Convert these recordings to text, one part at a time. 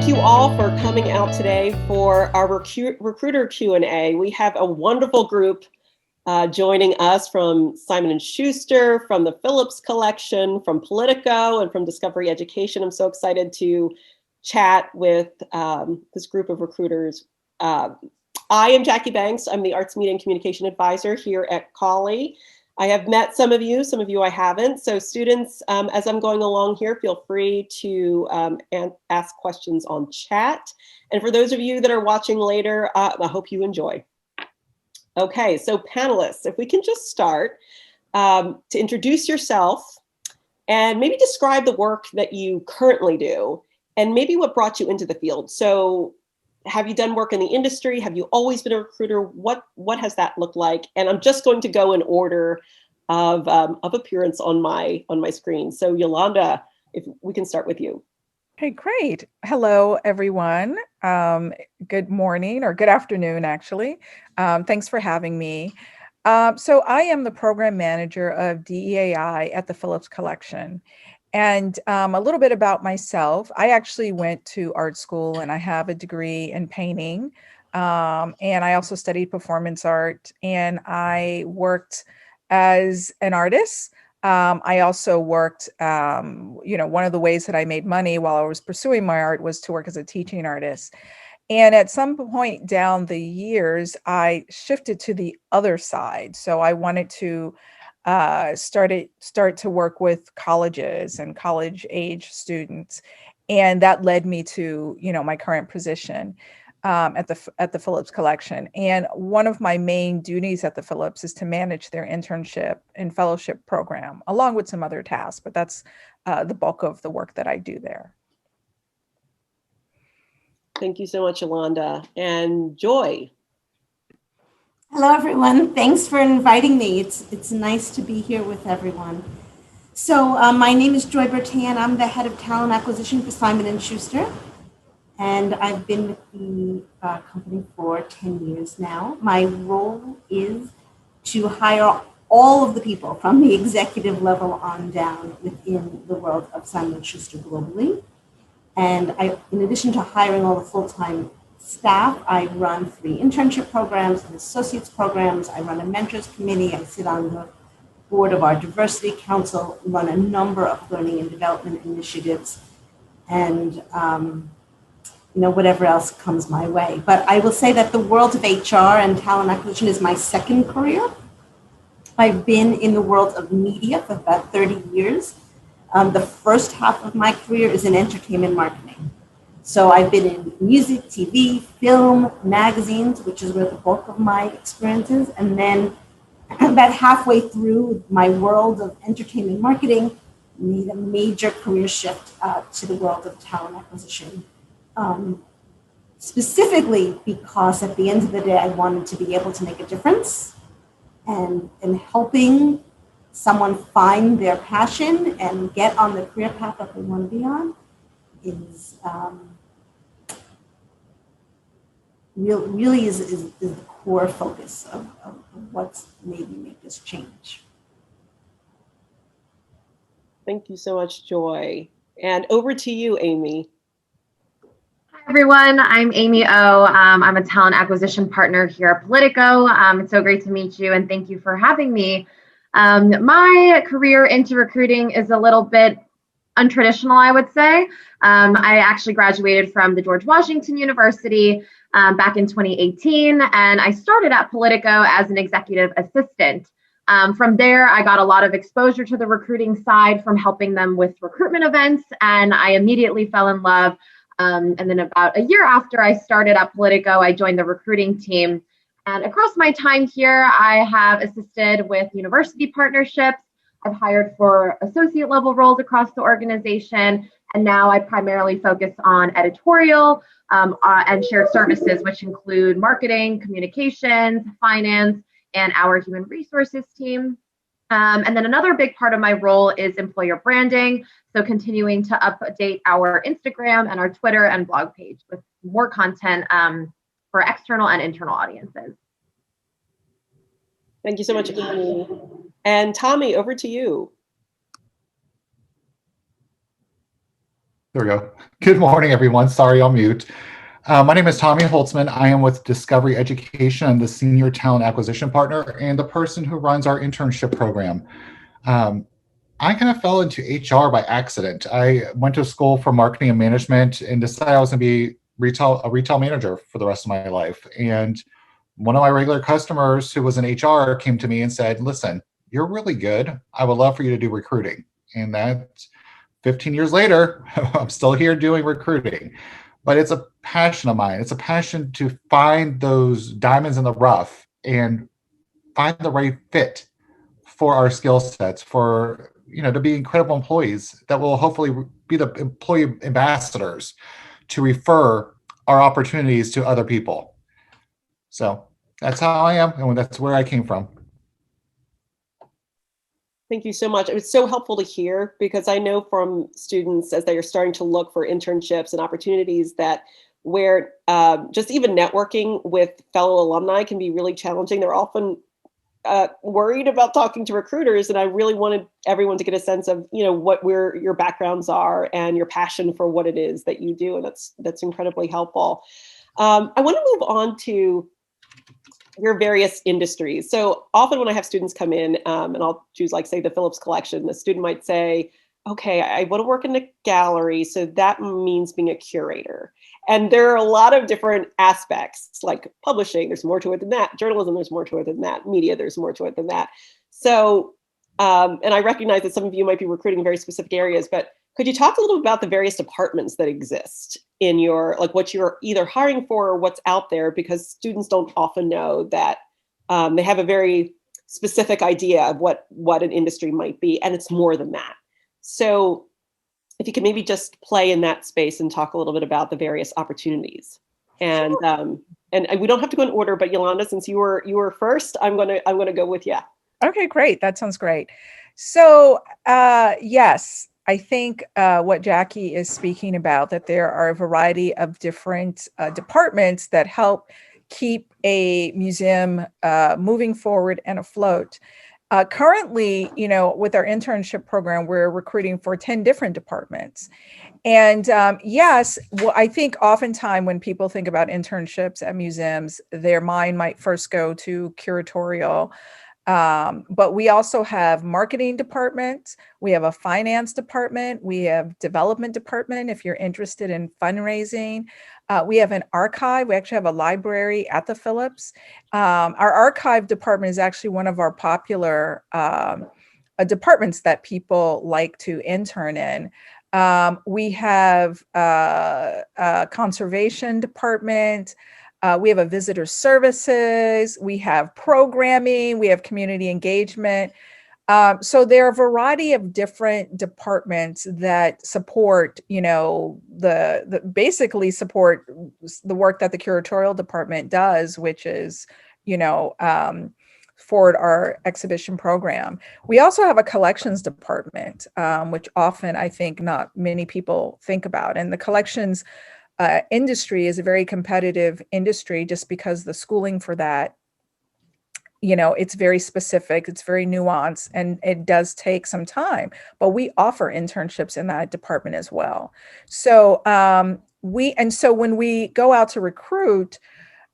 Thank you all for coming out today for our recruiter Q&A. We have a wonderful group joining us from Simon & Schuster, from the Phillips Collection, from Politico, and from Discovery Education. I'm so excited to chat with this group of recruiters. I am Jackie Banks. I'm the Arts, Media, and Communication Advisor here at Colley. I have met some of you I haven't. So students, as I'm going along here, feel free to ask questions on chat. And for those of you that are watching later, I hope you enjoy. Okay, so panelists, if we can just start to introduce yourself and maybe describe the work that you currently do and maybe what brought you into the field. So have you done work in the industry? Have you always been a recruiter? What has that looked like? And I'm just going to go in order of appearance on my screen. So Yolanda, if we can start with you. Okay, great. Hello, everyone. Good morning or good afternoon, actually. Thanks for having me. So I am the program manager of DEAI at the Phillips Collection. And a little bit about myself, I actually went to art school and I have a degree in painting. And I also studied performance art and I worked as an artist. I also worked, one of the ways that I made money while I was pursuing my art was to work as a teaching artist. And at some point down the years, I shifted to the other side. So I wanted to start to work with colleges and college age students. And that led me to, my current position at the Phillips Collection. And one of my main duties at the Phillips is to manage their internship and fellowship program, along with some other tasks, but that's the bulk of the work that I do there. Thank you so much, Yolanda. And Joy. Hello, everyone. Thanks for inviting me. It's nice to be here with everyone. So my name is Joy Bertan. I'm the head of talent acquisition for Simon & Schuster. And I've been with the company for 10 years now. My role is to hire all of the people from the executive level on down within the world of Simon & Schuster globally. And in addition to hiring all the full-time staff, I run 3 internship programs and associates programs. I run a mentors committee. I sit on the board of our diversity council, run a number of learning and development initiatives, and whatever else comes my way. But I will say that the world of HR and talent acquisition is my second career. I've been in the world of media for about 30 years. The first half of my career is in entertainment marketing. So I've been in music, TV, film, magazines, which is where the bulk of my experience is. And then about halfway through my world of entertainment marketing, made a major career shift to the world of talent acquisition. Specifically because at the end of the day, I wanted to be able to make a difference and helping someone find their passion and get on the career path that they want to be on is really is the core focus of what's made me make this change. Thank you so much, Joy. And over to you, Amy. Hi, everyone. I'm Amy O. I'm a talent acquisition partner here at Politico. It's so great to meet you, and thank you for having me. My career into recruiting is a little bit untraditional, I would say. I actually graduated from the George Washington University back in 2018, and I started at Politico as an executive assistant. From there, I got a lot of exposure to the recruiting side from helping them with recruitment events, and I immediately fell in love. And then about a year after I started at Politico, I joined the recruiting team. And across my time here, I have assisted with university partnerships. I've hired for associate level roles across the organization. And now I primarily focus on editorial and shared services, which include marketing, communications, finance, and our human resources team. And then another big part of my role is employer branding. So continuing to update our Instagram and our Twitter and blog page with more content for external and internal audiences. Thank you so much, Amy. And Tommy, over to you. There we go. Good morning, everyone. Sorry, I'll mute. My name is Tommy Holtzman. I am with Discovery Education. I'm the Senior Talent Acquisition Partner and the person who runs our internship program. I kind of fell into HR by accident. I went to school for marketing and management and decided I was going to be a retail manager for the rest of my life. And one of my regular customers who was in HR came to me and said, listen, you're really good. I would love for you to do recruiting. And that 15 years later, I'm still here doing recruiting. But it's a passion of mine. It's a passion to find those diamonds in the rough and find the right fit for our skill sets, for to be incredible employees that will hopefully be the employee ambassadors to refer our opportunities to other people. So that's how I am, and that's where I came from. Thank you so much. It was so helpful to hear, because I know from students as they are starting to look for internships and opportunities that where just even networking with fellow alumni can be really challenging. They're often worried about talking to recruiters, and I really wanted everyone to get a sense of what your backgrounds are and your passion for what it is that you do, and that's incredibly helpful. I want to move on to your various industries. So often when I have students come in, and I'll choose, like, say, the Phillips collection, the student might say, okay, I want to work in a gallery, so that means being a curator. And there are a lot of different aspects, like publishing, there's more to it than that. Journalism, there's more to it than that. Media, there's more to it than that. So, and I recognize that some of you might be recruiting in very specific areas, but could you talk a little bit about the various departments that exist in your, like, what you're either hiring for or what's out there? Because students don't often know that they have a very specific idea of what an industry might be, and it's more than that. So if you could maybe just play in that space and talk a little bit about the various opportunities. And Sure. And we don't have to go in order, but Yolanda, since you were first, I'm gonna go with you. Okay, great. That sounds great. So yes, I think what Jackie is speaking about, that there are a variety of different departments that help keep a museum moving forward and afloat. Currently, with our internship program, we're recruiting for 10 different departments. And yes, well, I think oftentimes when people think about internships at museums, their mind might first go to curatorial. But we also have marketing departments, we have a finance department, we have development department if you're interested in fundraising. We have an archive. We actually have a library at the Phillips. Our archive department is actually one of our popular departments that people like to intern in. We have a conservation department. We have a visitor services, we have programming, we have community engagement. So there are a variety of different departments that support, the basically support the work that the curatorial department does, which is, forward our exhibition program. We also have a collections department, which often I think not many people think about. And the collections industry is a very competitive industry just because the schooling for that, it's very specific, it's very nuanced, and it does take some time, but we offer internships in that department as well. So when we go out to recruit,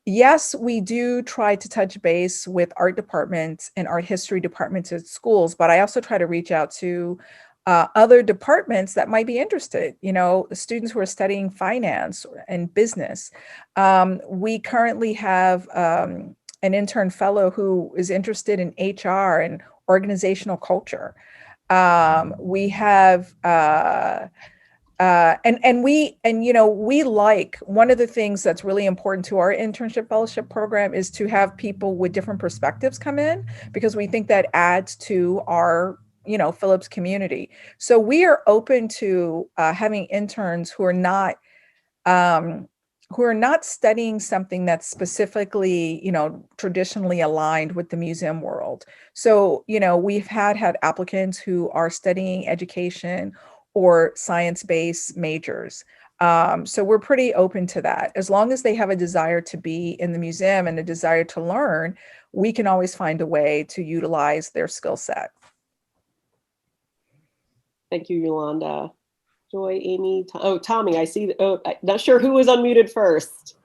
yes, we do try to touch base with art departments and art history departments at schools, but I also try to reach out to other departments that might be interested, students who are studying finance and business. We currently have an intern fellow who is interested in HR and organizational culture. We have, we like, one of the things that's really important to our internship fellowship program is to have people with different perspectives come in, because we think that adds to our Phillips community. So we are open to having interns who are not studying something that's specifically, traditionally aligned with the museum world. So, we've had applicants who are studying education or science-based majors. So we're pretty open to that. As long as they have a desire to be in the museum and a desire to learn, we can always find a way to utilize their skill set. Thank you, Yolanda. Joy, Amy, Tommy, I see. Not sure who was unmuted first.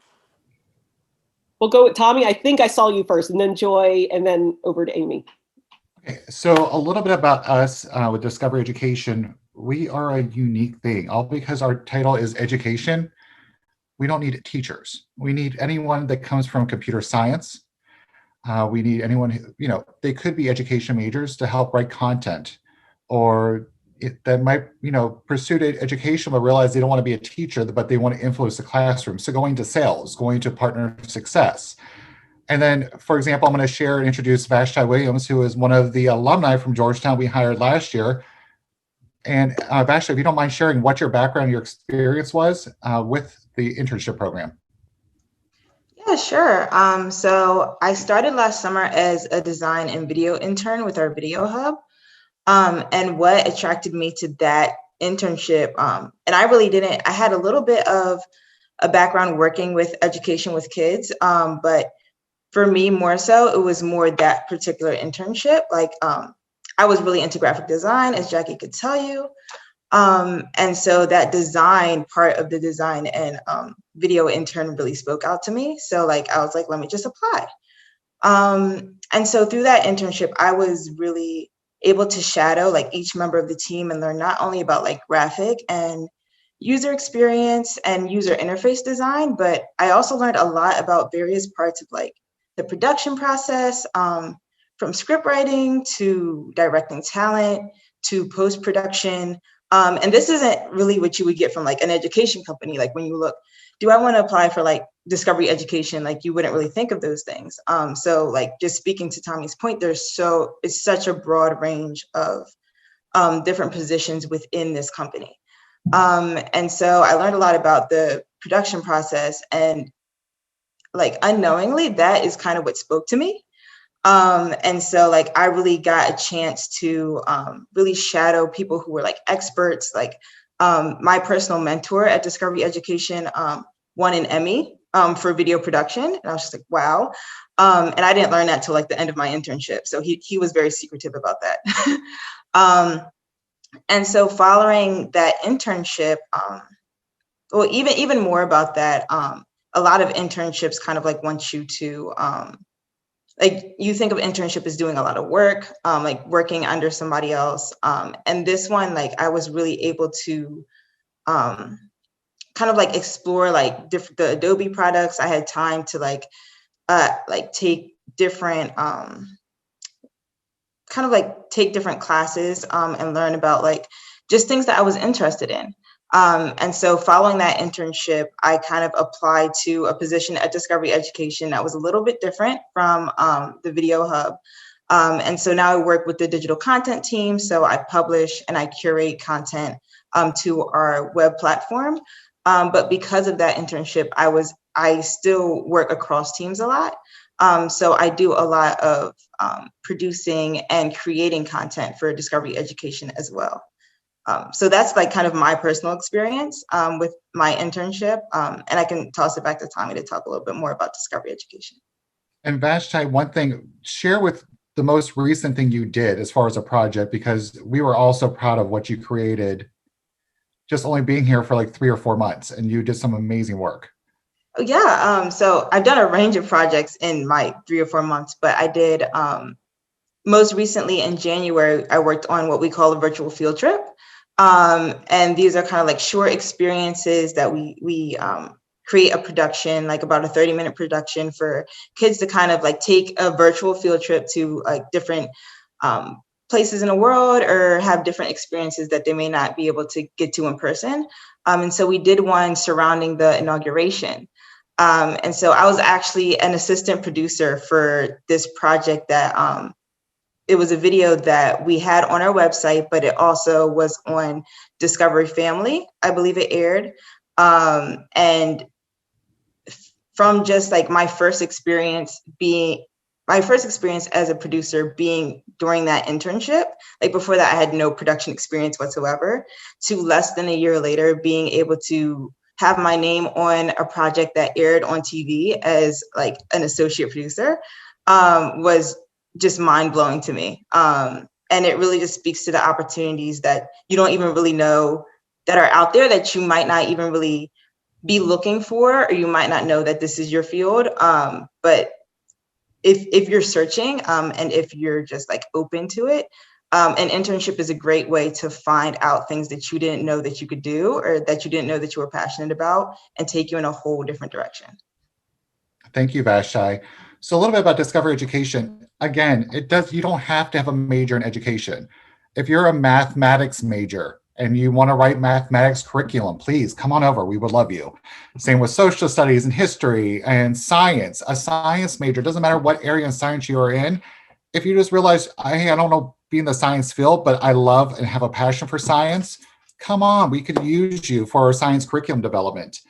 We'll go with Tommy. I think I saw you first, and then Joy, and then over to Amy. Okay, so a little bit about us with Discovery Education. We are a unique thing, all because our title is education. We don't need teachers. We need anyone that comes from computer science. We need anyone who, they could be education majors to help write content, or that might, pursue education but realize they don't want to be a teacher, but they want to influence the classroom. So going to sales, going to partner success. And then, for example, I'm going to share and introduce Vashti Williams, who is one of the alumni from Georgetown we hired last year. And Vashti, if you don't mind sharing what your background, your experience was with the internship program. Yeah, sure. So I started last summer as a design and video intern with our Video Hub. And what attracted me to that internship, and I had a little bit of a background working with education with kids, but for me more so, it was more that particular internship. I was really into graphic design, as Jackie could tell you. And so that design part of the design and video intern really spoke out to me. So I was like, let me just apply. And so through that internship, I was really able to shadow each member of the team and learn not only about graphic and user experience and user interface design, but I also learned a lot about various parts of the production process, from script writing to directing talent to post-production. And this isn't really what you would get from an education company. When you look, do I want to apply for Discovery Education? You wouldn't really think of those things. So just speaking to Tommy's point, it's such a broad range of different positions within this company. And so I learned a lot about the production process, and unknowingly, that is kind of what spoke to me. And so I really got a chance to really shadow people who were experts. My personal mentor at Discovery Education won an Emmy for video production. And I was just wow. And I didn't learn that till the end of my internship. So he was very secretive about that. And so following that internship, well, even more about that, a lot of internships kind of want you to, you think of internship as doing a lot of work, working under somebody else. And this one, I was really able to kind of explore the Adobe products. I had time to take different take different classes and learn about just things that I was interested in. And so following that internship, I kind of applied to a position at Discovery Education that was a little bit different from the Video Hub. And so now I work with the digital content team. So I publish and I curate content to our web platform. But because of that internship, I still work across teams a lot. So I do a lot of producing and creating content for Discovery Education as well. So that's kind of my personal experience with my internship. And I can toss it back to Tommy to talk a little bit more about Discovery Education. And Vashti, one thing, share with the most recent thing you did as far as a project, because we were all so proud of what you created, just only being here for 3 or 4 months, and you did some amazing work. Yeah, so I've done a range of projects in my 3 or 4 months, but I did most recently in January, I worked on what we call a virtual field trip. And these are kind of short experiences that we create a production, about a 30-minute production for kids to kind of take a virtual field trip to different places in the world, or have different experiences that they may not be able to get to in person. And so we did one surrounding the inauguration. And so I was actually an assistant producer for this project that it was a video that we had on our website, but it also was on Discovery Family, I believe it aired. And from just my first experience as a producer being during that internship, before that I had no production experience whatsoever, to less than a year later being able to have my name on a project that aired on TV as an associate producer was just mind-blowing to me. And it really just speaks to the opportunities that you don't even really know that are out there that you might not even really be looking for, or you might not know that this is your field. But if you're searching, and if you're just like open to it, an internship is a great way to find out things that you didn't know that you could do, or that you didn't know that you were passionate about, and take you in a whole different direction. Thank you, Vashti. So a little bit about Discover Education. Again, you don't have to have a major in education. If you're a mathematics major and you want to write mathematics curriculum, please come on over. We would love you. Same with social studies and history and science. A science major, doesn't matter what area in science you are in. If you just realize, hey, I don't know, be in the science field, but I love and have a passion for science, come on, we could use you for our science curriculum development.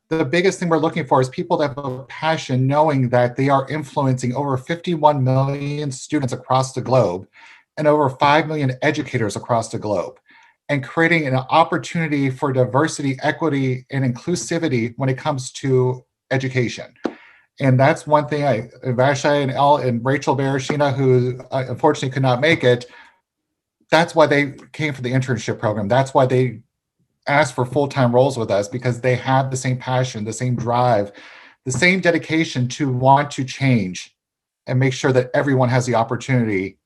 The biggest thing we're looking for is people that have a passion, knowing that they are influencing over 51 million students across the globe and over 5 million educators across the globe, and creating an opportunity for diversity, equity, and inclusivity when it comes to education. And that's one thing Vashti and Elle and Rachel Barashina, who unfortunately could not make it, that's why they came for the internship program. That's why they ask for full-time roles with us, because they have the same passion, the same drive, the same dedication to want to change and make sure that everyone has the opportunity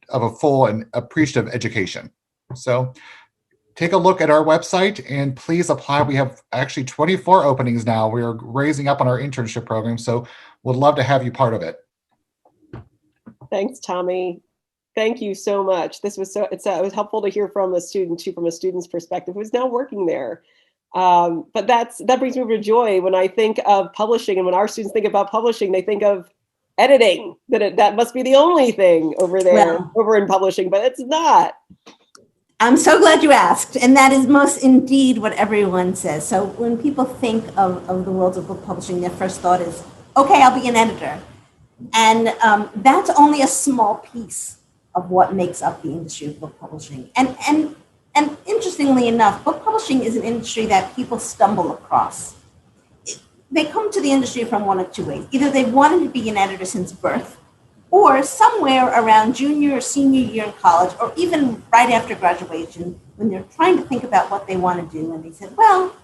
of a full and appreciative education. So take a look at our website and please apply. We have actually 24 openings now. We are raising up on our internship program, so we'd love to have you part of it. Thanks, Tommy. Thank you so much. This was it was helpful to hear from a student too, from a student's perspective who's now working there. But that brings me to joy when I think of publishing, and when our students think about publishing, they think of editing. That must be the only thing over there, over in publishing, but it's not. I'm so glad you asked, and that is most indeed what everyone says. So when people think of the world of book publishing, their first thought is, okay, I'll be an editor. And that's only a small piece of what makes up the industry of book publishing. And interestingly enough, book publishing is an industry that people stumble across. They come to the industry from one of two ways. Either they've wanted to be an editor since birth, or somewhere around junior or senior year in college, or even right after graduation, when they're trying to think about what they want to do, and they said, well,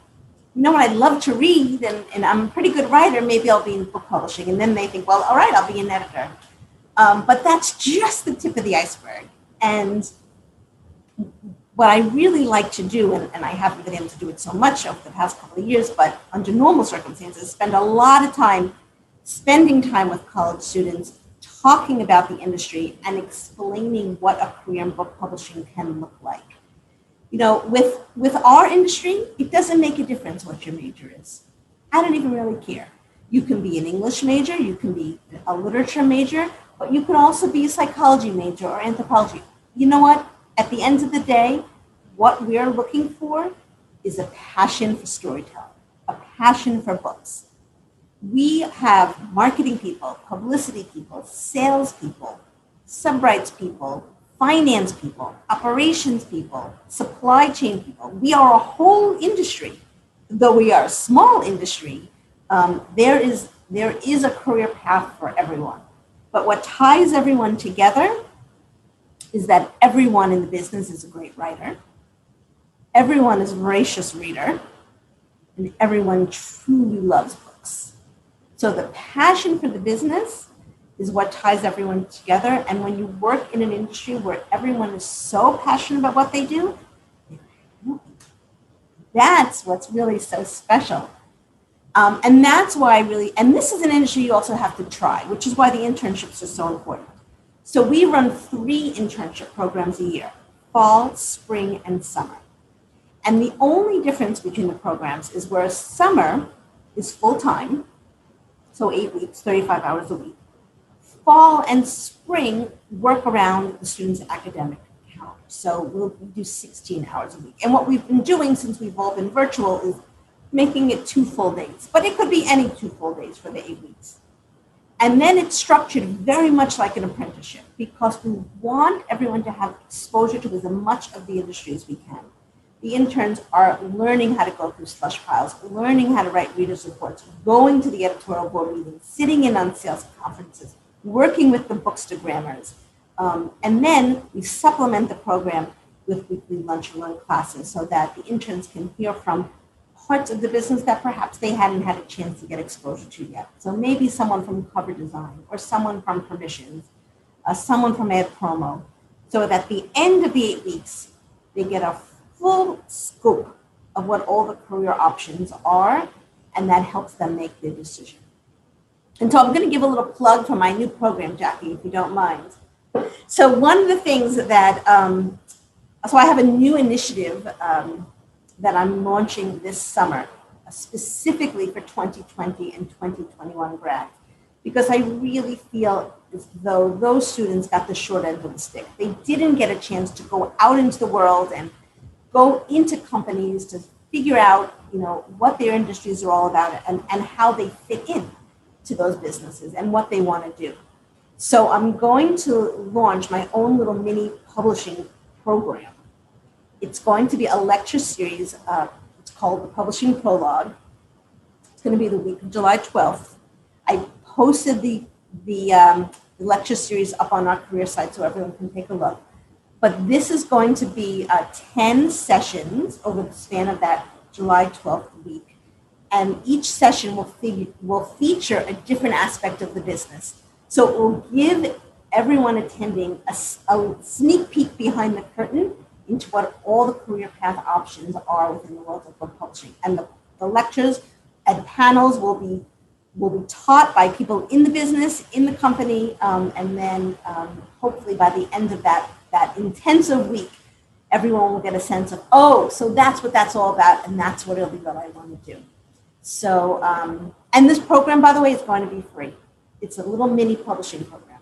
you know what, I'd love to read, and I'm a pretty good writer, maybe I'll be in book publishing. And then they think, well, all right, I'll be an editor. But that's just the tip of the iceberg. And what I really like to do, and I haven't been able to do it so much over the past couple of years, but under normal circumstances, spend a lot of time spending time with college students, talking about the industry and explaining what a career in book publishing can look like. You know, with our industry, it doesn't make a difference what your major is. I don't even really care. You can be an English major, you can be a literature major, but you can also be a psychology major or anthropology. You know what? At the end of the day, what we're looking for is a passion for storytelling, a passion for books. We have marketing people, publicity people, sales people, subrights people, finance people, operations people, supply chain people. We are a whole industry. Though we are a small industry, there is a career path for everyone. But what ties everyone together is that everyone in the business is a great writer, everyone is a voracious reader, and everyone truly loves books. So the passion for the business is what ties everyone together. And when you work in an industry where everyone is so passionate about what they do, that's what's really so special. And that's why and this is an industry you also have to try, which is why the internships are so important. So we run 3 internship programs a year, fall, spring, and summer. And the only difference between the programs is where summer is full-time, so 8 weeks, 35 hours a week. Fall and spring work around the student's academic calendar. So we'll do 16 hours a week. And what we've been doing since we've all been virtual is making it 2 full days, but it could be any 2 full days for the 8 weeks. And then it's structured very much like an apprenticeship, because we want everyone to have exposure to as much of the industry as we can. The interns are learning how to go through slush piles, learning how to write readers' reports, going to the editorial board meetings, sitting in on sales conferences, working with the bookstagrammers. And then we supplement the program with weekly lunch and learn classes so that the interns can hear from parts of the business that perhaps they hadn't had a chance to get exposure to yet. So maybe someone from cover design or someone from permissions, someone from ad promo. So at the end of the 8 weeks, they get a full scope of what all the career options are, and that helps them make their decision. And so I'm going to give a little plug for my new program, Jackie, if you don't mind. So one of the things that, so I have a new initiative that I'm launching this summer, specifically for 2020 and 2021 grads, because I really feel as though those students got the short end of the stick. They didn't get a chance to go out into the world and go into companies to figure out, what their industries are all about and how they fit in to those businesses and what they want to do. So I'm going to launch my own little mini publishing program. It's going to be a lecture series. It's called the Publishing Prologue. It's going to be the week of July 12th. I posted the lecture series up on our career site so everyone can take a look. But this is going to be 10 sessions over the span of that July 12th week. And each session will feature a different aspect of the business. So it will give everyone attending a sneak peek behind the curtain into what all the career path options are within the world of book publishing. And the lectures and panels will be taught by people in the business, in the company, and then hopefully by the end of that intensive week, everyone will get a sense of, so that's what that's all about, and that's what it'll be that I want to do. So, and this program, by the way, is going to be free. It's a little mini publishing program.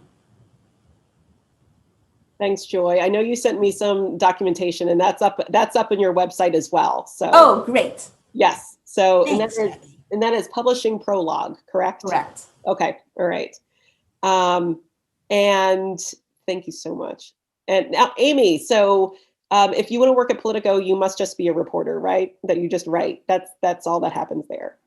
Thanks, Joy. I know you sent me some documentation, and that's up on your website as well. So. Oh, great. Yes. So, Thanks, and that is Publishing Prologue, correct? Correct. Okay. All right. And thank you so much. And now, Amy, so if you want to work at Politico, you must just be a reporter, right? That you just write. That's all that happens there.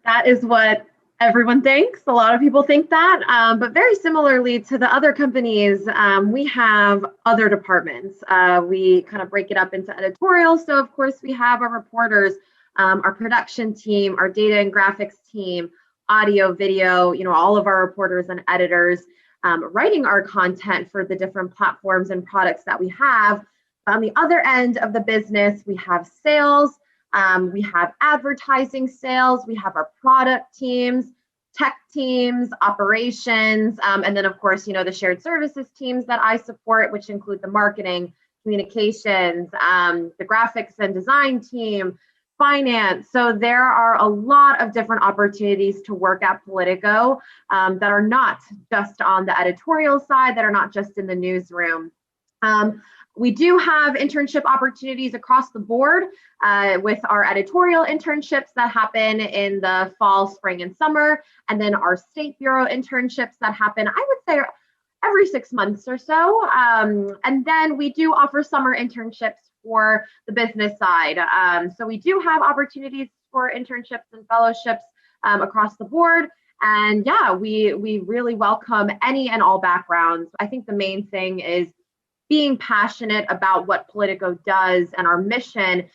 That is what everyone thinks. A lot of people think that, but very similarly to the other companies, we have other departments. We kind of break it up into editorial. So of course we have our reporters, our production team, our data and graphics team, audio, video, all of our reporters and editors writing our content for the different platforms and products that we have. On the other end of the business, we have sales. We have advertising sales, we have our product teams, tech teams, operations, and then of course, the shared services teams that I support, which include the marketing, communications, the graphics and design team, finance. So there are a lot of different opportunities to work at Politico that are not just on the editorial side, that are not just in the newsroom. We do have internship opportunities across the board with our editorial internships that happen in the fall, spring, and summer, and then our State Bureau internships that happen, I would say, every 6 months or so. And then we do offer summer internships for the business side. So we do have opportunities for internships and fellowships across the board. And yeah, we really welcome any and all backgrounds. I think the main thing is being passionate about what Politico does and our mission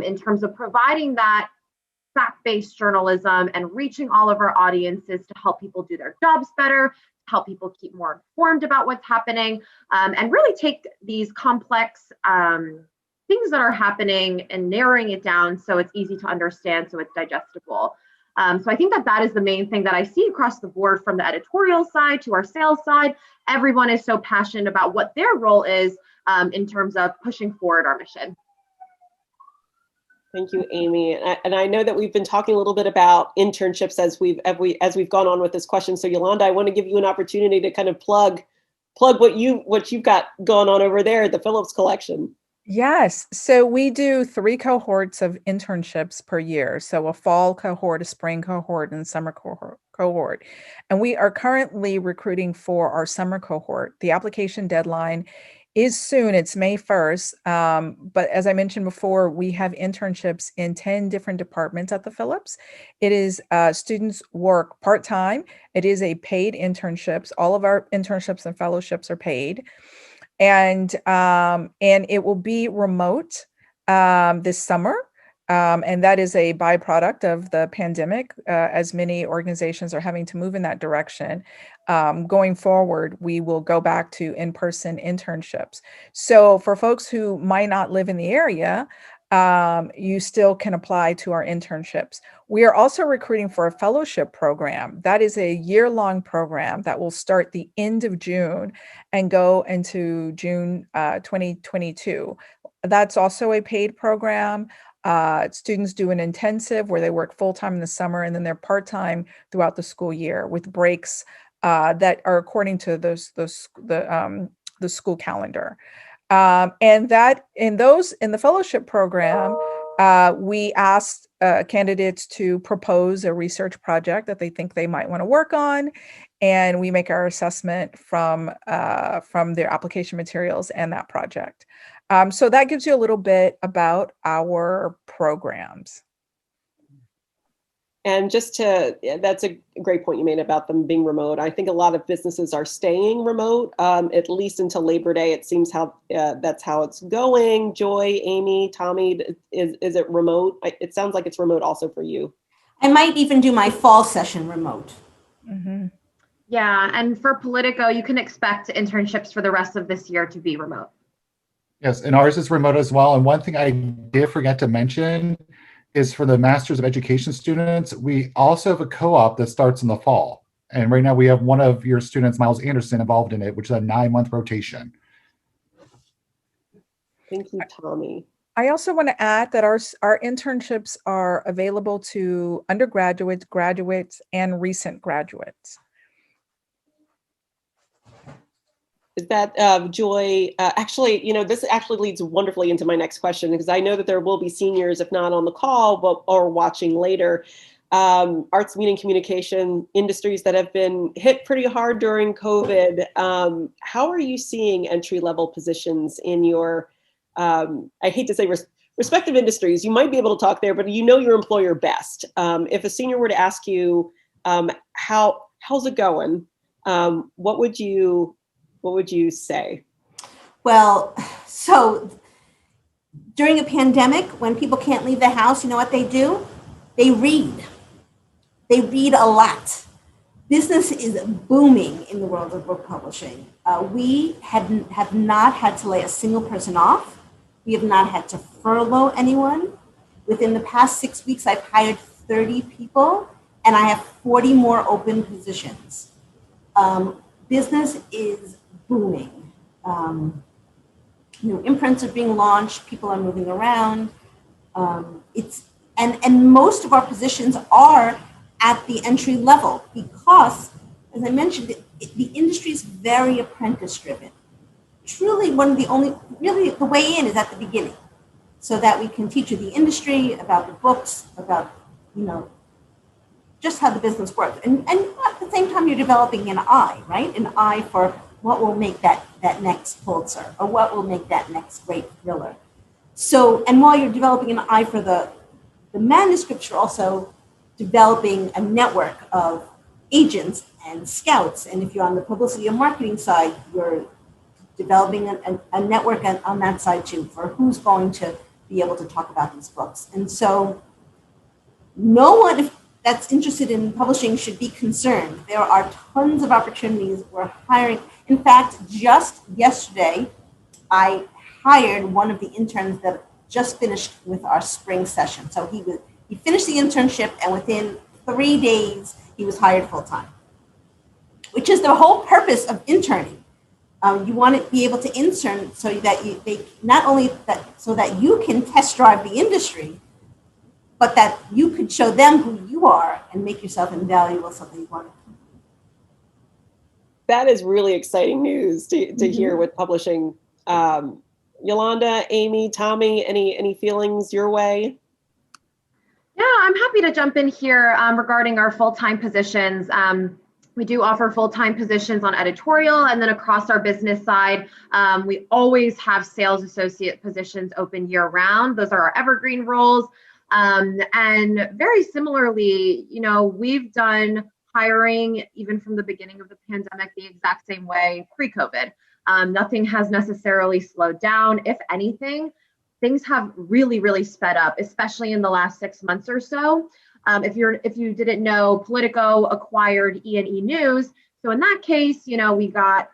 in terms of providing that fact-based journalism and reaching all of our audiences to help people do their jobs better, to help people keep more informed about what's happening, and really take these complex things that are happening and narrowing it down so it's easy to understand, so it's digestible. So I think that is the main thing that I see across the board, from the editorial side to our sales side. Everyone is so passionate about what their role is in terms of pushing forward our mission. Thank you, Amy. And I know that we've been talking a little bit about internships as we've gone on with this question. So Yolanda, I want to give you an opportunity to kind of plug what you've got going on over there at the Phillips Collection. Yes. So we do 3 cohorts of internships per year. So a fall cohort, a spring cohort, and summer cohort. And we are currently recruiting for our summer cohort. The application deadline is soon. It's May 1st. But as I mentioned before, we have internships in 10 different departments at the Phillips. It is students work part-time. It is a paid internships. All of our internships and fellowships are paid. and it will be remote this summer. And that is a byproduct of the pandemic, as many organizations are having to move in that direction. Going forward, we will go back to in-person internships. So for folks who might not live in the area, you still can apply to our internships. We are also recruiting for a fellowship program. That is a year-long program that will start the end of June and go into June 2022. That's also a paid program. Students do an intensive where they work full-time in the summer, and then they're part-time throughout the school year with breaks that are according to the school calendar. And that in the fellowship program, we asked candidates to propose a research project that they think they might want to work on, and we make our assessment from their application materials and that project. So that gives you a little bit about our programs. And that's a great point you made about them being remote. I think a lot of businesses are staying remote, at least until Labor Day. It seems that's how it's going. Joy, Amy, Tommy, is it remote? It sounds like it's remote also for you. I might even do my fall session remote. Mm-hmm. Yeah, and for Politico, you can expect internships for the rest of this year to be remote. Yes, and ours is remote as well. And one thing I did forget to mention is for the Masters of Education students, we also have a co-op that starts in the fall. And right now we have one of your students, Miles Anderson, involved in it, which is a 9-month rotation. Thank you, Tommy. I also want to add that our internships are available to undergraduates, graduates, and recent graduates. Is that Joy? Actually, this actually leads wonderfully into my next question, because I know that there will be seniors, if not on the call, or watching later, arts, media, and communication industries that have been hit pretty hard during COVID. How are you seeing entry-level positions in your, I hate to say respective industries? You might be able to talk there, but you know your employer best. If a senior were to ask you, how's it going? What would you say? Well, so during a pandemic, when people can't leave the house, you know what they do? They read. They read a lot. Business is booming in the world of book publishing. We have not had to lay a single person off. We have not had to furlough anyone. Within the past 6 weeks, I've hired 30 people, and I have 40 more open positions. Business is booming. Imprints are being launched. People are moving around. And most of our positions are at the entry level because, as I mentioned, the industry is very apprentice driven. Truly, the way in is at the beginning, so that we can teach you the industry, about the books, about just how the business works, and at the same time you're developing an eye, right? An eye for what will make that next Pulitzer, or what will make that next great thriller. So, and while you're developing an eye for the manuscripts, you're also developing a network of agents and scouts. And if you're on the publicity and marketing side, you're developing a network on that side too, for who's going to be able to talk about these books. And so no one that's interested in publishing should be concerned. There are tons of opportunities. We're hiring. In fact, just yesterday, I hired one of the interns that just finished with our spring session. So he finished the internship, and within 3 days, he was hired full-time, which is the whole purpose of interning. You want to be able to intern so that so that you can test drive the industry, but that you could show them who you are and make yourself invaluable, something you want to. That is really exciting news to hear with publishing. Yolanda, Amy, Tommy, any feelings your way? Yeah, I'm happy to jump in here regarding our full-time positions. We do offer full-time positions on editorial, and then across our business side, we always have sales associate positions open year-round. Those are our evergreen roles. And very similarly, we've done hiring even from the beginning of the pandemic the exact same way pre-COVID. Nothing has necessarily slowed down. If anything, things have really, really sped up, especially in the last 6 months or so. If you didn't know, Politico acquired E&E News. So in that case, we got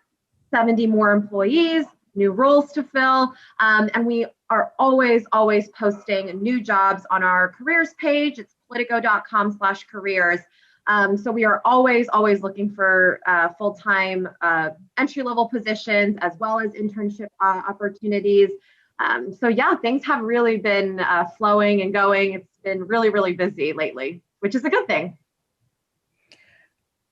70 more employees, new roles to fill, and we are always posting new jobs on our careers page. It's politico.com/careers. So we are always looking for full-time entry-level positions as well as internship opportunities. So yeah, things have really been flowing and going. It's been really, really busy lately, which is a good thing.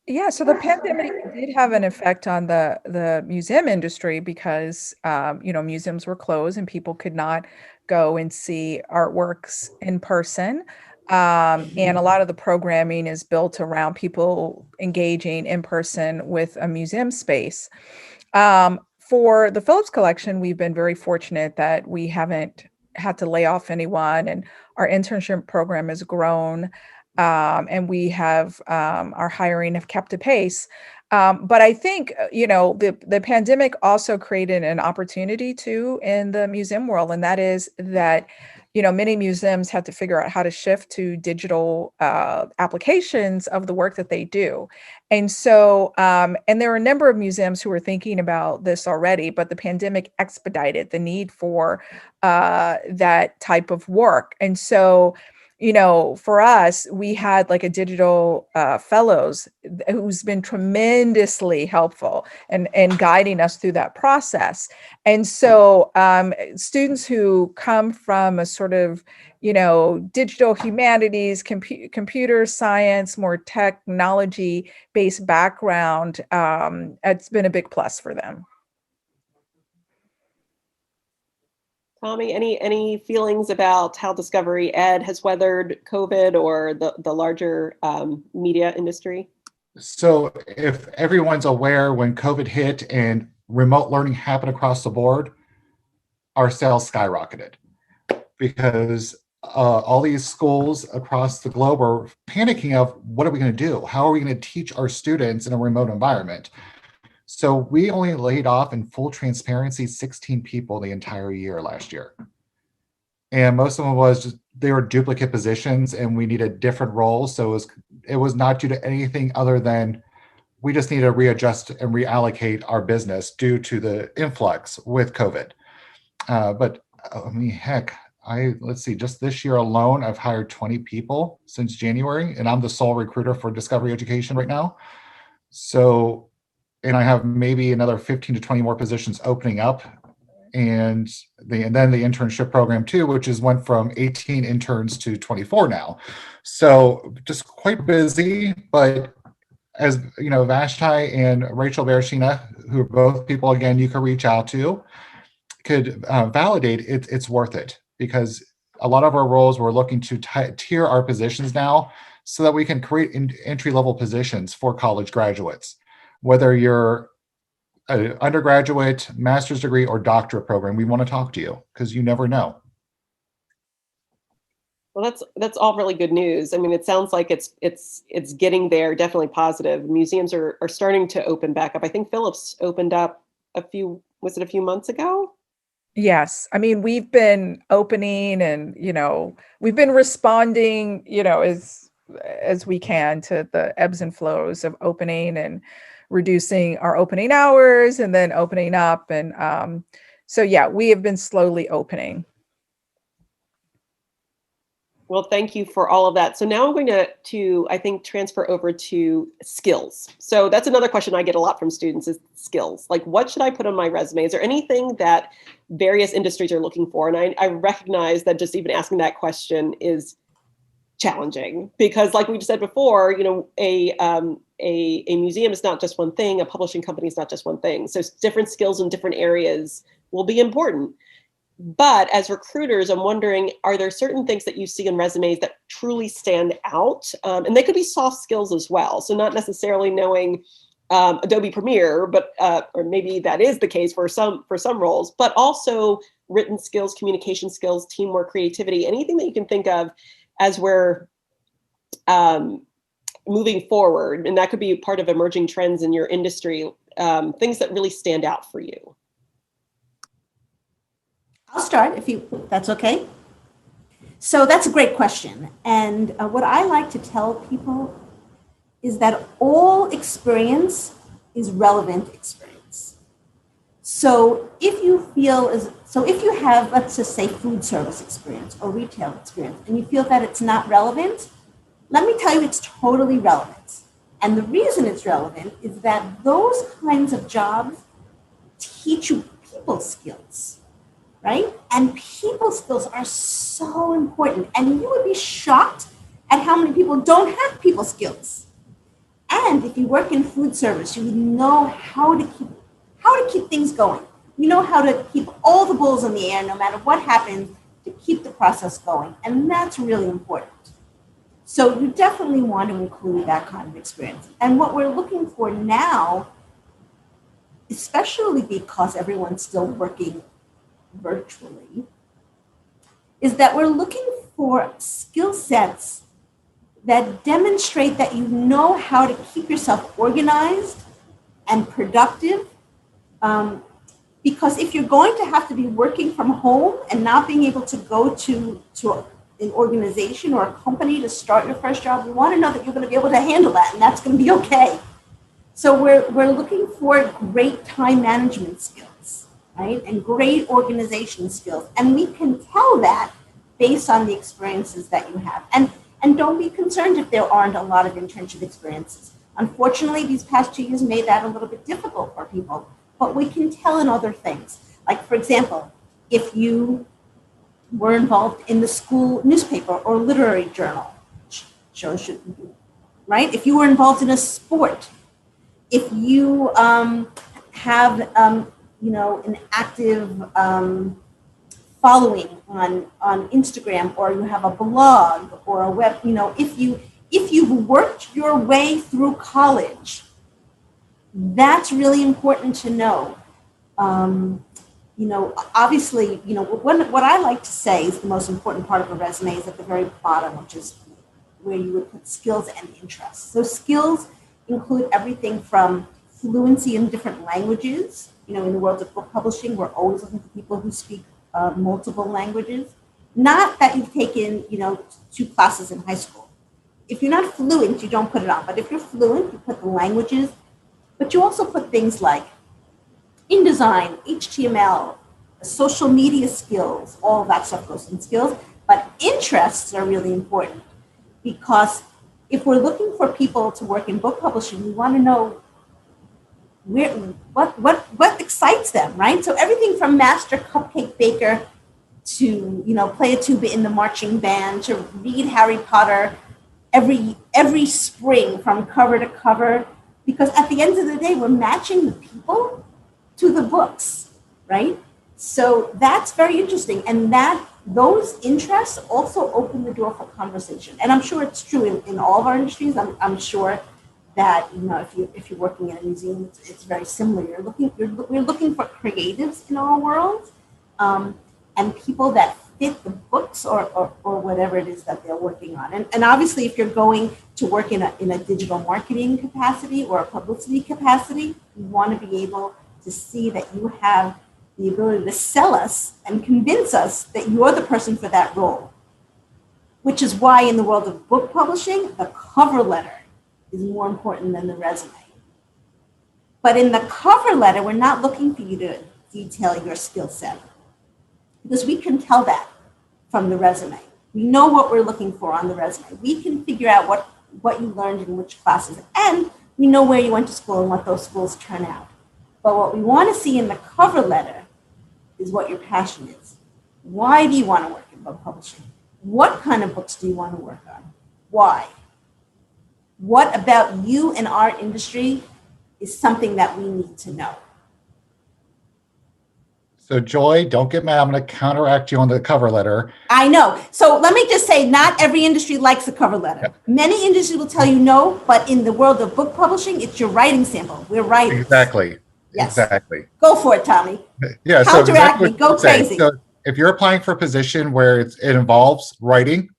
Yeah, so the pandemic did have an effect on the museum industry because museums were closed and people could not go and see artworks in person. And a lot of the programming is built around people engaging in person with a museum space. For the Phillips collection, we've been very fortunate that we haven't had to lay off anyone, and our internship program has grown. And we have our hiring have kept a pace. But I think, the pandemic also created an opportunity too in the museum world. And that is that, many museums had to figure out how to shift to digital applications of the work that they do. And so, and there are a number of museums who were thinking about this already, but the pandemic expedited the need for that type of work. And so, for us, we had like a digital fellows who's been tremendously helpful and guiding us through that process. And so students who come from a sort of, digital humanities, computer science, more technology-based background, it's been a big plus for them. Tommy, any feelings about how Discovery Ed has weathered COVID or the larger media industry? So if everyone's aware, when COVID hit and remote learning happened across the board, our sales skyrocketed because all these schools across the globe are panicking of what are we going to do? How are we going to teach our students in a remote environment? So we only laid off, in full transparency, 16 people the entire year last year. And most of them was just, they were duplicate positions and we needed different roles. So it was not due to anything other than we just need to readjust and reallocate our business due to the influx with COVID. But I mean, heck, let's see, just this year alone, I've hired 20 people since January, and I'm the sole recruiter for Discovery Education right now. So, and I have maybe another 15 to 20 more positions opening up. And then the internship program too, which went from 18 interns to 24 now. So just quite busy, but as you know, Vashti and Rachel Bereshina, who are both people, again, you can reach out to, could validate it's worth it, because a lot of our roles, we're looking to tier our positions now so that we can create entry-level positions for college graduates. Whether you're an undergraduate, master's degree, or doctorate program, we want to talk to you because you never know. Well, that's all really good news. I mean, it sounds like it's getting there, definitely positive. Museums are starting to open back up. I think Phillips opened up a few months ago? Yes. I mean, we've been opening and, we've been responding, as we can to the ebbs and flows of opening and reducing our opening hours and then opening up. And so, yeah, we have been slowly opening. Well, thank you for all of that. So now I'm going to I think, transfer over to skills. So that's another question I get a lot from students is skills. Like, what should I put on my resume? Is there anything that various industries are looking for? And I recognize that just even asking that question is challenging because, like we just said before, a museum is not just one thing. A publishing company is not just one thing. So different skills in different areas will be important. But as recruiters, I'm wondering, are there certain things that you see in resumes that truly stand out? And they could be soft skills as well. So not necessarily knowing Adobe Premiere, but or maybe that is the case for some roles, but also written skills, communication skills, teamwork, creativity, anything that you can think of as we're moving forward. And that could be part of emerging trends in your industry. things that really stand out for you? I'll start if that's okay. So that's a great question. And what I like to tell people is that all experience is relevant experience. So if you have, let's just say, food service experience or retail experience, and you feel that it's not relevant, let me tell you it's totally relevant. And the reason it's relevant is that those kinds of jobs teach you people skills, right? And people skills are so important. And you would be shocked at how many people don't have people skills. And if you work in food service, you know how to keep things going. You know how to keep all the balls in the air, no matter what happens, to keep the process going. And that's really important. So you definitely want to include that kind of experience. And what we're looking for now, especially because everyone's still working virtually, is that we're looking for skill sets that demonstrate that you know how to keep yourself organized and productive. Because if you're going to have to be working from home and not being able to go to an organization or a company to start your first job, we want to know that you're going to be able to handle that, and that's going to be okay. So we're looking for great time management skills, right? And great organization skills. And we can tell that based on the experiences that you have. And don't be concerned if there aren't a lot of internship experiences. Unfortunately, these past 2 years made that a little bit difficult for people, but we can tell in other things. Like, for example, if you were involved in the school newspaper or literary journal, right? If you were involved in a sport, if you have, an active following on Instagram, or you have a blog or a web, if you've worked your way through college, that's really important to know. Obviously, what I like to say is the most important part of a resume is at the very bottom, which is where you would put skills and interests. So skills include everything from fluency in different languages. In the world of book publishing, we're always looking for people who speak multiple languages. Not that you've taken, 2 classes in high school. If you're not fluent, you don't put it on. But if you're fluent, you put the languages. But you also put things like InDesign, HTML, social media skills, all of that stuff goes in skills. But interests are really important, because if we're looking for people to work in book publishing, we want to know what excites them, right? So everything from master cupcake baker to, play a tuba in the marching band, to read Harry Potter every spring from cover to cover, because at the end of the day, we're matching the people to the books, right? So that's very interesting. And those interests also open the door for conversation. And I'm sure it's true in all of our industries. I'm sure that, if you're working in a museum, it's very similar. We're looking for creatives in our world, and people that fit the books or whatever it is that they're working on. And obviously, if you're going to work in a digital marketing capacity or a publicity capacity, you want to be able to see that you have the ability to sell us and convince us that you're the person for that role. Which is why in the world of book publishing, the cover letter is more important than the resume. But in the cover letter, we're not looking for you to detail your skill set, because we can tell that from the resume. We know what we're looking for on the resume. We can figure out what you learned in which classes, and we know where you went to school and what those schools turn out. But what we want to see in the cover letter is what your passion is. Why do you want to work in book publishing? What kind of books do you want to work on? Why? What about you and our industry is something that we need to know? So Joy, don't get mad. I'm going to counteract you on the cover letter. I know. So let me just say, not every industry likes a cover letter. Yep. Many industries will tell you no, but in the world of book publishing, it's your writing sample. We're writers. Exactly. Yes. Exactly. Go for it, Tommy. Yeah. Counteract me. Go crazy. So if you're applying for a position where it involves writing,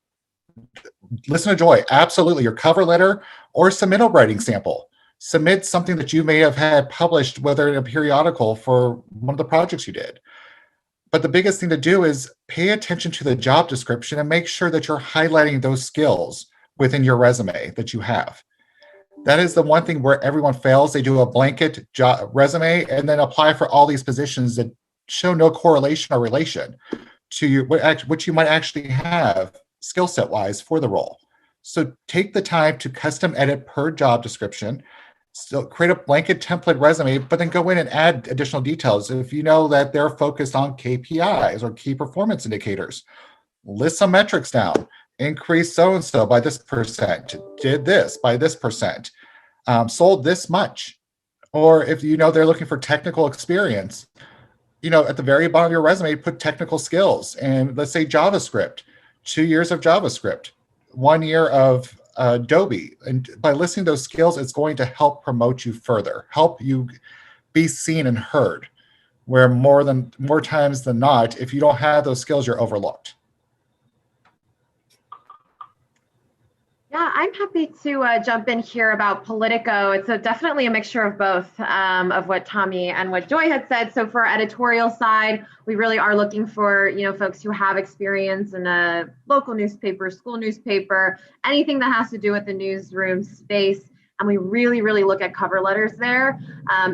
listen to Joy. Absolutely. Your cover letter or submittal writing sample. Submit something that you may have had published, whether in a periodical for one of the projects you did. But the biggest thing to do is pay attention to the job description and make sure that you're highlighting those skills within your resume that you have. That is the one thing where everyone fails. They do a blanket resume and then apply for all these positions that show no correlation or relation to what you might actually have skill set wise for the role. So take the time to custom edit per job description. So create a blanket template resume, but then go in and add additional details. If you know that they're focused on KPIs or key performance indicators, list some metrics down. Increase so-and-so by this percent, did this by this percent, sold this much. Or if you know they're looking for technical experience, at the very bottom of your resume, put technical skills. And let's say JavaScript, 2 years of JavaScript, 1 year of Adobe. And by listing those skills, it's going to help promote you further, help you be seen and heard, where more times than not, if you don't have those skills, you're overlooked. Yeah, I'm happy to jump in here about Politico. It's definitely a mixture of both of what Tommy and what Joy had said. So for our editorial side, we really are looking for, folks who have experience in a local newspaper, school newspaper, anything that has to do with the newsroom space. And we really, really look at cover letters there.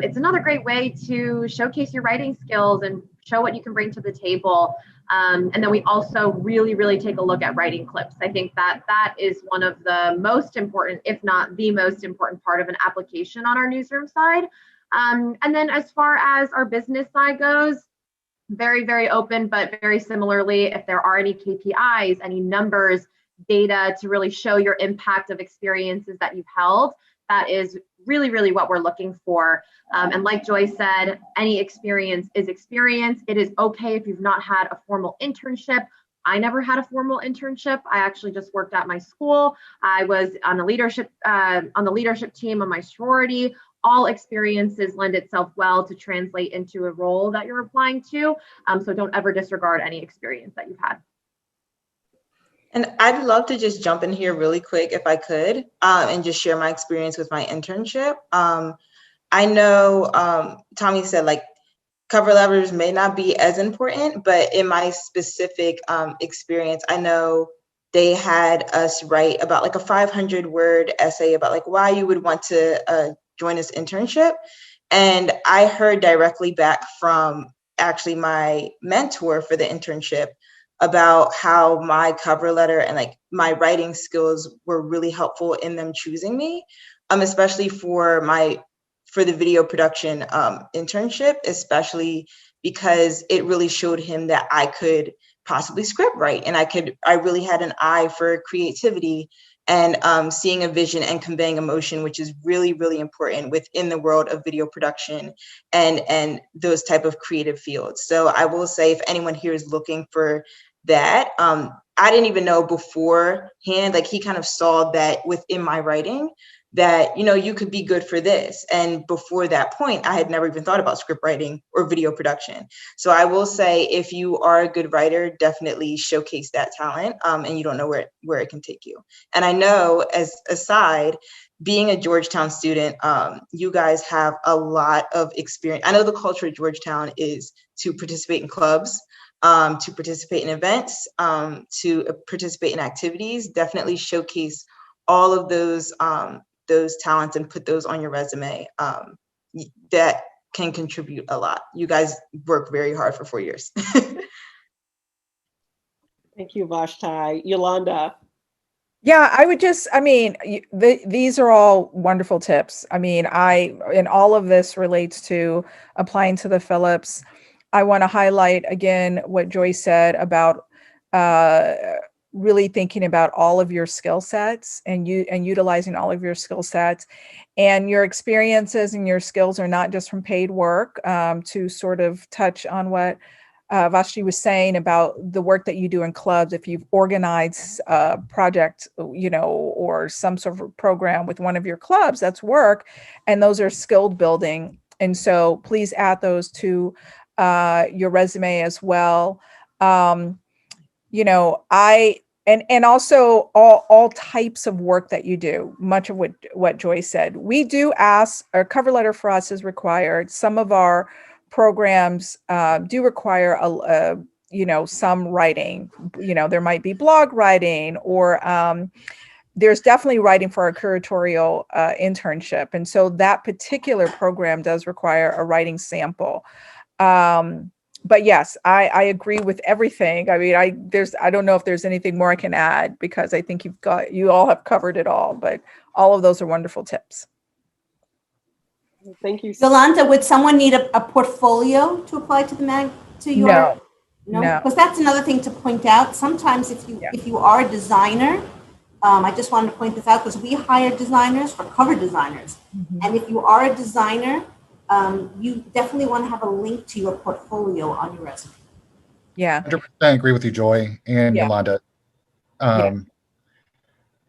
It's another great way to showcase your writing skills and show what you can bring to the table. And then we also really, really take a look at writing clips. I think that is one of the most important, if not the most important part of an application on our newsroom side. And then as far as our business side goes, very, very open, but very similarly, if there are any KPIs, any numbers, data to really show your impact of experiences that you've held, that is really, really what we're looking for. And like Joy said, any experience is experience. It is okay if you've not had a formal internship. I never had a formal internship. I actually just worked at my school. I was on the leadership team of my sorority. All experiences lend itself well to translate into a role that you're applying to. So don't ever disregard any experience that you've had. And I'd love to just jump in here really quick if I could, and just share my experience with my internship. I know Tommy said cover letters may not be as important, but in my specific experience, I know they had us write about a 500-word essay about why you would want to join this internship. And I heard directly back from actually my mentor for the internship about how my cover letter and my writing skills were really helpful in them choosing me, especially for the video production internship, especially because it really showed him that I could possibly script write, and I really had an eye for creativity and seeing a vision and conveying emotion, which is really, really important within the world of video production and those type of creative fields. So I will say, if anyone here is looking for that, I didn't even know beforehand, he kind of saw that within my writing that, you could be good for this. And before that point, I had never even thought about script writing or video production. So I will say, if you are a good writer, definitely showcase that talent, and you don't know where it can take you. And I know, as aside, being a Georgetown student, you guys have a lot of experience. I know the culture at Georgetown is to participate in clubs, to participate in events, to participate in activities. Definitely showcase all of those talents and put those on your resume. That can contribute a lot. You guys work very hard for 4 years. Thank you, Vashti. Yolanda. Yeah, these are all wonderful tips. And all of this relates to applying to the Phillips. I want to highlight again what Joy said about really thinking about all of your skill sets and utilizing all of your skill sets, and your experiences and your skills are not just from paid work. To sort of touch on what Vashti was saying about the work that you do in clubs, if you've organized a project, or some sort of program with one of your clubs, that's work, and those are skill building. And so please add those to your resume as well. And also all types of work that you do, much of what Joyce said. We do ask, a cover letter for us is required. Some of our programs do require some writing. There might be blog writing, or there's definitely writing for our curatorial internship. And so that particular program does require a writing sample. But yes, I agree with everything. I mean, I don't know if there's anything more I can add, because I think you all have covered it all, but all of those are wonderful tips. Thank you. Yolanda, would someone need a portfolio to apply to your? No, because that's another thing to point out. Sometimes if you are a designer, I just wanted to point this out because we hire designers for cover designers. Mm-hmm. And if you are a designer, you definitely want to have a link to your portfolio on your resume. Yeah. 100% agree with you, Joy and Yolanda.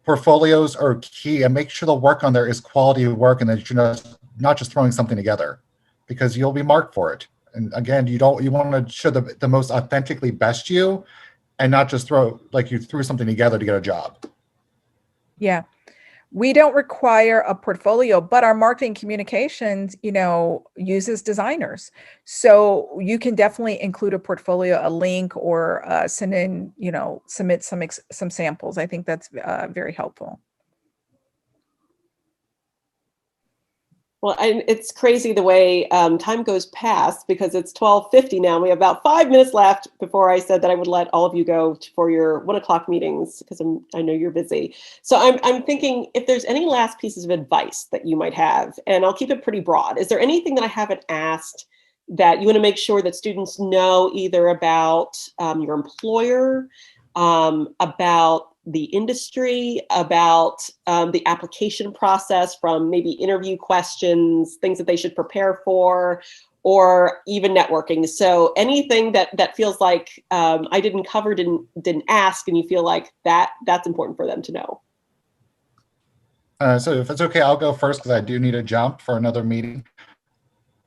Portfolios are key, and make sure the work on there is quality work and that you're not just throwing something together, because you'll be marked for it. And again, you want to show the most authentically best you, and not just you threw something together to get a job. Yeah. We don't require a portfolio, but our marketing communications, uses designers. So you can definitely include a portfolio, a link, or submit some samples. I think that's very helpful. Well, and it's crazy the way time goes past, because it's 12:50 now. We have about 5 minutes left before I said that I would let all of you go for your 1 o'clock meetings, because I know you're busy. So I'm thinking if there's any last pieces of advice that you might have, and I'll keep it pretty broad. Is there anything that I haven't asked that you want to make sure that students know, either about your employer, about the industry, about the application process, from maybe interview questions, things that they should prepare for, or even networking? So anything that feels like I didn't cover, didn't ask, and you feel like that's important for them to know. So if it's okay, I'll go first, because I do need to jump for another meeting.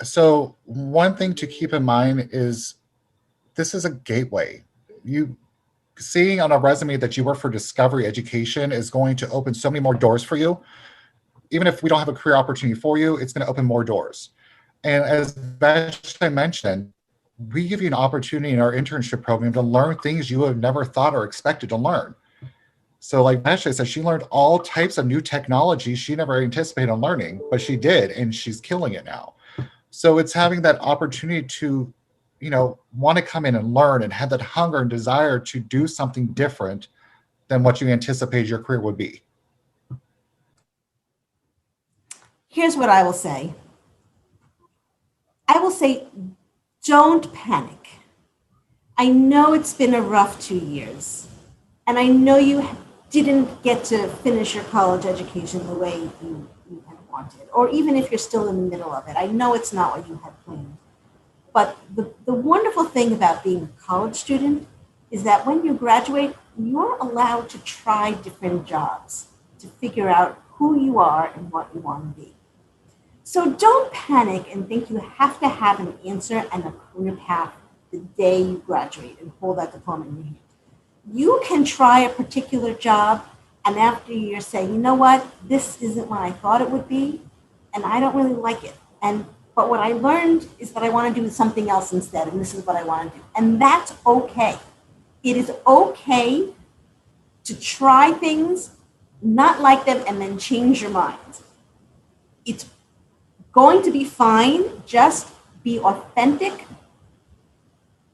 So one thing to keep in mind is this is a gateway. Seeing on a resume that you work for Discovery Education is going to open so many more doors for you. Even if we don't have a career opportunity for you, it's going to open more doors. And as Beth mentioned, we give you an opportunity in our internship program to learn things you have never thought or expected to learn. So like Beth said, she learned all types of new technology she never anticipated on learning, but she did, and she's killing it now. So it's having that opportunity to want to come in and learn, and have that hunger and desire to do something different than what you anticipated your career would be. Here's what I will say. I will say, don't panic. I know it's been a rough 2 years, and I know you didn't get to finish your college education the way you had wanted, or even if you're still in the middle of it. I know it's not what you had planned. But the wonderful thing about being a college student is that when you graduate, you're allowed to try different jobs to figure out who you are and what you want to be. So don't panic and think you have to have an answer and a career path the day you graduate and hold that diploma in your hand. You can try a particular job, and after a year say, you know what, this isn't what I thought it would be, and I don't really like it. But what I learned is that I want to do something else instead, and this is what I want to do. And that's okay. It is okay to try things, not like them, and then change your mind. It's going to be fine. Just be authentic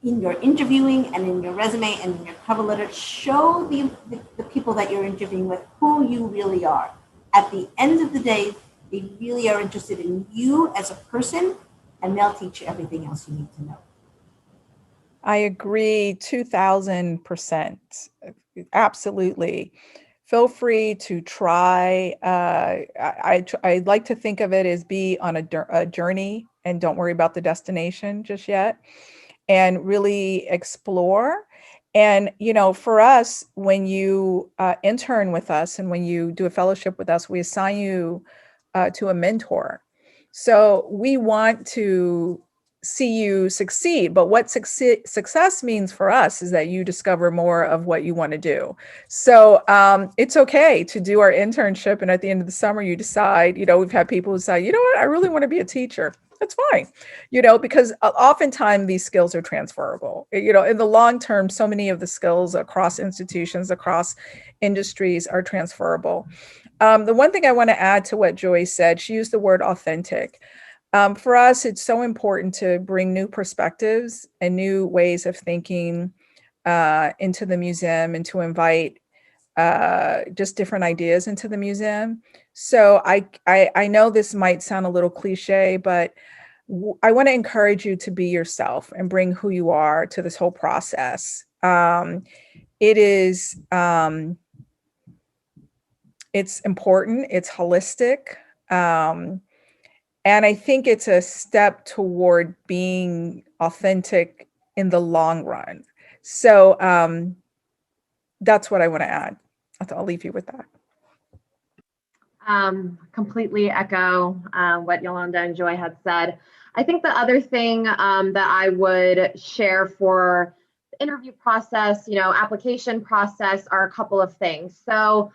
in your interviewing and in your resume and in your cover letter. Show the people that you're interviewing with who you really are. At the end of the day, they really are interested in you as a person, and they'll teach you everything else you need to know. I agree 2000%. Absolutely. Feel free to try. I like to think of it as be on a journey, and don't worry about the destination just yet, and really explore. And, for us, when you intern with us and when you do a fellowship with us, we assign you to a mentor. So we want to see you succeed. But what success means for us is that you discover more of what you want to do. So it's okay to do our internship, and at the end of the summer, you decide, we've had people who say, you know what, I really want to be a teacher. That's fine, because oftentimes these skills are transferable. In the long term, so many of the skills across institutions, across industries are transferable. The one thing I want to add to what Joy said, she used the word authentic. For us, it's so important to bring new perspectives and new ways of thinking into the museum, and to invite just different ideas into the museum. So I know this might sound a little cliche, but I want to encourage you to be yourself and bring who you are to this whole process. It is, it's important, it's holistic. And I think it's a step toward being authentic in the long run. So that's what I want to add. I'll leave you with that. Completely echo what Yolanda and Joy had said. I think the other thing that I would share for the interview process, application process, are a couple of things. So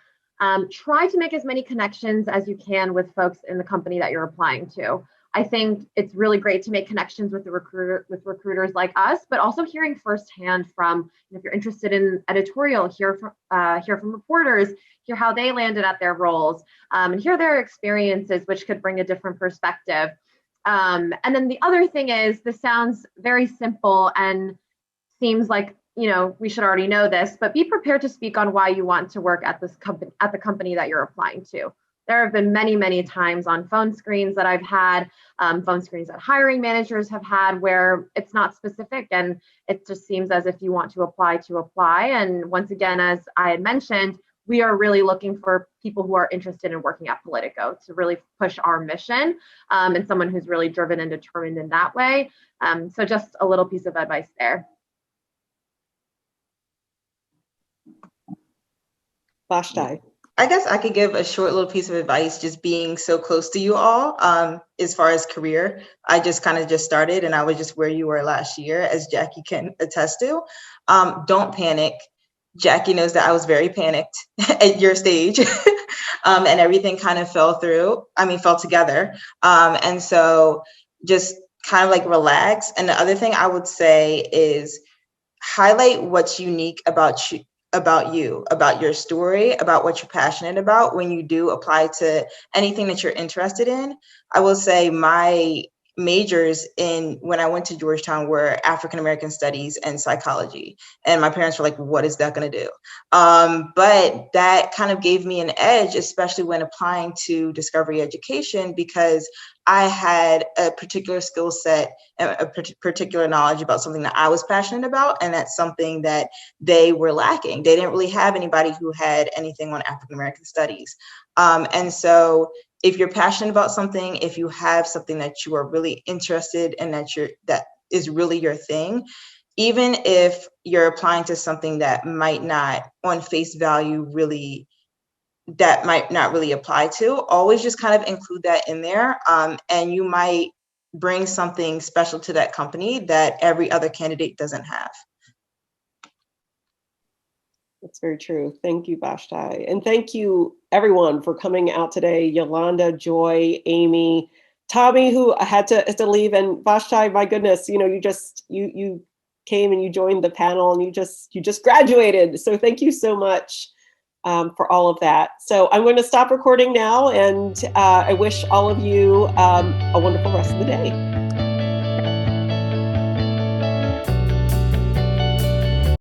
try to make as many connections as you can with folks in the company that you're applying to. I think it's really great to make connections with recruiters like us, but also hearing firsthand from, if you're interested in editorial, hear from reporters, hear how they landed at their roles, and hear their experiences, which could bring a different perspective. And then the other thing is, this sounds very simple and seems like, we should already know this, but be prepared to speak on why you want to work at this company, at the company that you're applying to. There have been many, many times on phone screens that I've had, phone screens that hiring managers have had, where it's not specific and it just seems as if you want to apply. And once again, as I had mentioned, we are really looking for people who are interested in working at Politico to really push our mission, and someone who's really driven and determined in that way. So just a little piece of advice there. Vashti. I guess I could give a short little piece of advice, just being so close to you all. As far as career, I just started, and I was just where you were last year, as Jackie can attest to. Don't panic. Jackie knows that I was very panicked at your stage, and everything kind of fell together. And so just kind of like relax. And the other thing I would say is highlight what's unique about you, about your story, about what you're passionate about when you do apply to anything that you're interested in. I will say my majors when I went to Georgetown were African American studies and psychology. And my parents were like, what is that going to do? But that kind of gave me an edge, especially when applying to Discovery Education, because I had a particular skill set and a particular knowledge about something that I was passionate about. And that's something that they were lacking. They didn't really have anybody who had anything on African American studies. And so if you're passionate about something, if you have something that you are really interested in, that is really your thing, even if you're applying to something that might not on face value really apply to, always just kind of include that in there. And you might bring something special to that company that every other candidate doesn't have. That's very true. Thank you, Vashti. And thank you, everyone, for coming out today. Yolanda, Joy, Amy, Tommy, who had to leave, and Vashti, my goodness, you came and you joined the panel, and you just graduated. So thank you so much for all of that. So I'm going to stop recording now, and I wish all of you a wonderful rest of the day.